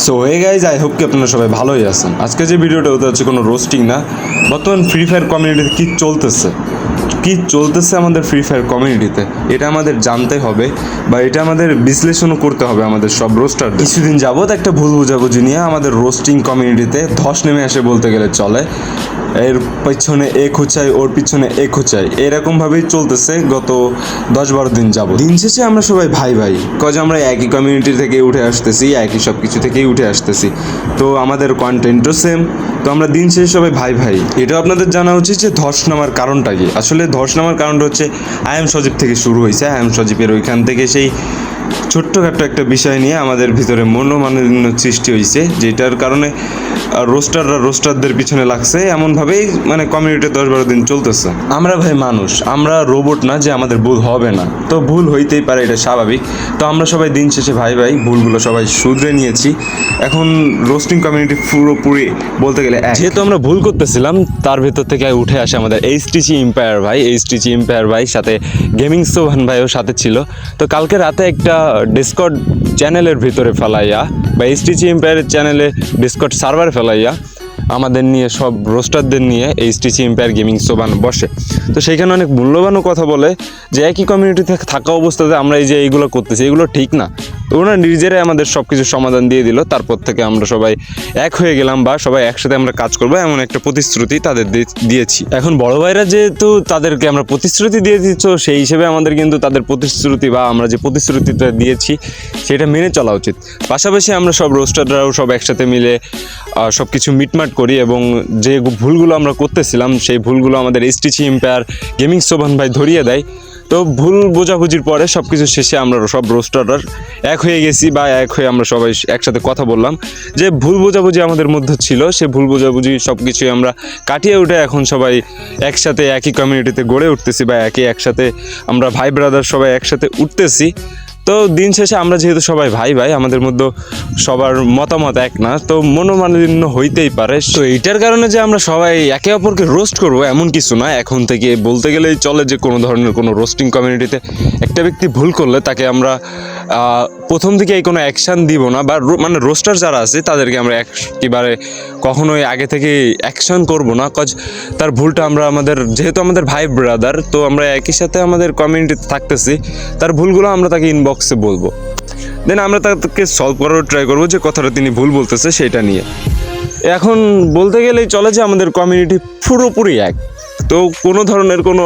So hey guys, I hope কি আপনারা সবাই ভালোই আছেন। আজকে যে ভিডিওটা হতে হচ্ছে কোনো রোস্টিং না, বর্তমান ফ্রি ফায়ার কমিউনিটিতে কী চলতেছে আমাদের ফ্রি ফায়ার কমিউনিটিতে এটা আমাদের জানতে হবে, বা এটা আমাদের বিশ্লেষণও করতে হবে। আমাদের সব রোস্টার কিছুদিন যাবৎ একটা ভুল বোঝাবুঝি নিয়ে আমাদের রোস্টিং কমিউনিটিতে ধস নেমে আসে বলতে গেলে চলে। এর পিছনে এ খোঁচাই, ওর পিছনে এ খোঁচাই, এরকমভাবেই চলতেছে গত 10-12 দিন যাবো। দিন শেষে আমরা সবাই ভাই ভাই, কজ আমরা একই কমিউনিটি থেকে উঠে আসতেছি, একই সব কিছু থেকেই উঠে আসতেছি, তো আমাদের কন্টেন্টও সেম। তো আমরা দিন শেষে সবাই ভাই ভাই। এটাও আপনাদের জানা উচিত যে ধস নামার কারণটা কি। আসলে ধস নামার কারণটা হচ্ছে আই এম সজীব থেকে শুরু হয়েছে। আই এম সজীবের ওইখান থেকে সেই ছোট্টখাট্ট একটা বিষয় নিয়ে আমাদের ভিতরে মনোমালিন্য সৃষ্টি হয়েছে, যেটার কারণে রোস্টারদের পিছনে লাগছে। এমনভাবেই মানে কমিউনিটি 10-12 দিন চলতেছে। আমরা ভাই মানুষ, আমরা রোবট না যে আমাদের ভুল হবে না। তো ভুল হইতেই পারে, এটা স্বাভাবিক। তো আমরা সবাই দিন শেষে ভাই ভাই, ভুলগুলো সবাই শুধরে নিয়েছি। এখন রোস্টিং কমিউনিটি পুরোপুরি বলতে গেলে যেহেতু আমরা ভুল করতেছিলাম, তার ভেতর থেকে উঠে আসে আমাদের এইচটিসি এম্পায়ার ভাই, সাথে গেমিং সোহান ভাইও সাথে ছিল। তো কালকে রাতে একটা ডিসকর্ড চ্যানেলের ভিতরে ফেলাইয়া, বা এইচটিসি এম্পায়ারের চ্যানেলে ডিসকর্ড সার্ভার ফেলাইয়া আমাদের নিয়ে, সব রোস্টারদের নিয়ে এইচটিসি এম্পায়ার গেমিং সোবান বসে। তো সেইখানে অনেক মূল্যবানও কথা বলে যে একই কমিউনিটিতে থাকা অবস্থাতে আমরা এই যে এইগুলো করতেছি, এগুলো ঠিক না। তো ওনারা নিজেরাই আমাদের সব কিছু সমাধান দিয়ে দিল। তারপর থেকে আমরা সবাই এক হয়ে গেলাম, বা সবাই একসাথে আমরা কাজ করবো, এমন একটা প্রতিশ্রুতি তাদের দিয়েছি। এখন বড় ভাইরা যেহেতু তাদেরকে আমরা প্রতিশ্রুতি দিয়ে দিচ্ছ, সেই হিসেবে আমাদের কিন্তু তাদের প্রতিশ্রুতি, বা আমরা যে প্রতিশ্রুতিটা দিয়েছি সেটা মেনে চলা উচিত। পাশাপাশি আমরা সব রোস্টাররাও সব একসাথে মিলে সব কিছু মিটমাট করি, এবং যে ভুলগুলো আমরা করতেছিলাম সেই ভুলগুলো আমাদের এইচটিসি এম্পায়ার গেমিং সোবান ভাই ধরিয়ে দেয়। তো ভুল বোঝাবুঝির পরে সব কিছু শেষে আমরা সব রোস্টাররা এক হয়ে গেছি, বা এক হয়ে আমরা সবাই একসাথে কথা বললাম যে ভুল বোঝাবুঝি আমাদের মধ্যে ছিল, সে ভুল বোঝাবুঝি সব কিছুই আমরা কাটিয়ে উঠে এখন সবাই একসাথে একই কমিউনিটিতে গড়ে উঠতেছি, বা একসাথে আমরা ভাই ব্রাদার সবাই একসাথে উঠতেছি। তো দিন শেষে আমরা যেহেতু সবাই ভাই ভাই, আমাদের মধ্যে সবার মতামত এক না, তো মনোমালিন্য হইতেই পারে। তো এইটার কারণে যে আমরা সবাই একে অপরকে রোস্ট করবো এমন কিছু না। এখন থেকে বলতে গেলেই চলে যে কোনো ধরনের কোনো রোস্টিং কমিউনিটিতে একটা ব্যক্তি ভুল করলে তাকে আমরা প্রথম থেকেই কোনো অ্যাকশান দিব না, বা মানে রোস্টার যারা আছে তাদেরকে আমরা একেবারে কখনোই আগে থেকে অ্যাকশান করব না। কজ তার ভুলটা আমরা যেহেতু আমাদের ভাই ব্রাদার, তো আমরা একই সাথে আমাদের কমিউনিটিতে থাকতেছি, তার ভুলগুলো আমরা তাকে ইনবক্সে বলবো, দেন আমরা তাকে সলভ করার ট্রাই করবো যে কথাটা তিনি ভুল বলতেছে সেটা নিয়ে। এখন বলতে গেলেই চলে যে আমাদের কমিউনিটি পুরোপুরি এক। তো কোনো ধরনের কোনো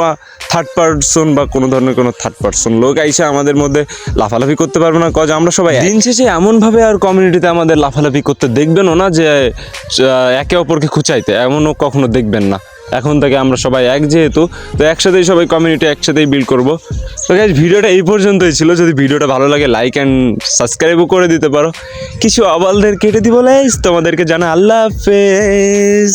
থার্ড পার্সন লোক আইসা আমাদের মধ্যে লাফালাফি করতে পারবে না, কজ আমরা সবাই দিন শেষে এমনভাবে আর কমিউনিটিতে আমাদের লাফালাফি করতে দেখবেনও না যে একে অপরকে খুঁচাইতে, এমনও কখনো দেখবেন না। এখন থেকে আমরা সবাই এক যেহেতু, তো একসাথেই সবাই কমিউনিটি একসাথেই বিল্ড করবো। তো গাইস, ভিডিওটা এই পর্যন্তই ছিল। যদি ভিডিওটা ভালো লাগে লাইক অ্যান্ড সাবস্ক্রাইবও করে দিতে পারো। কিছু আবালদের কেটে দিব, তোমাদেরকে জানা আল্লাহ হাফেজ।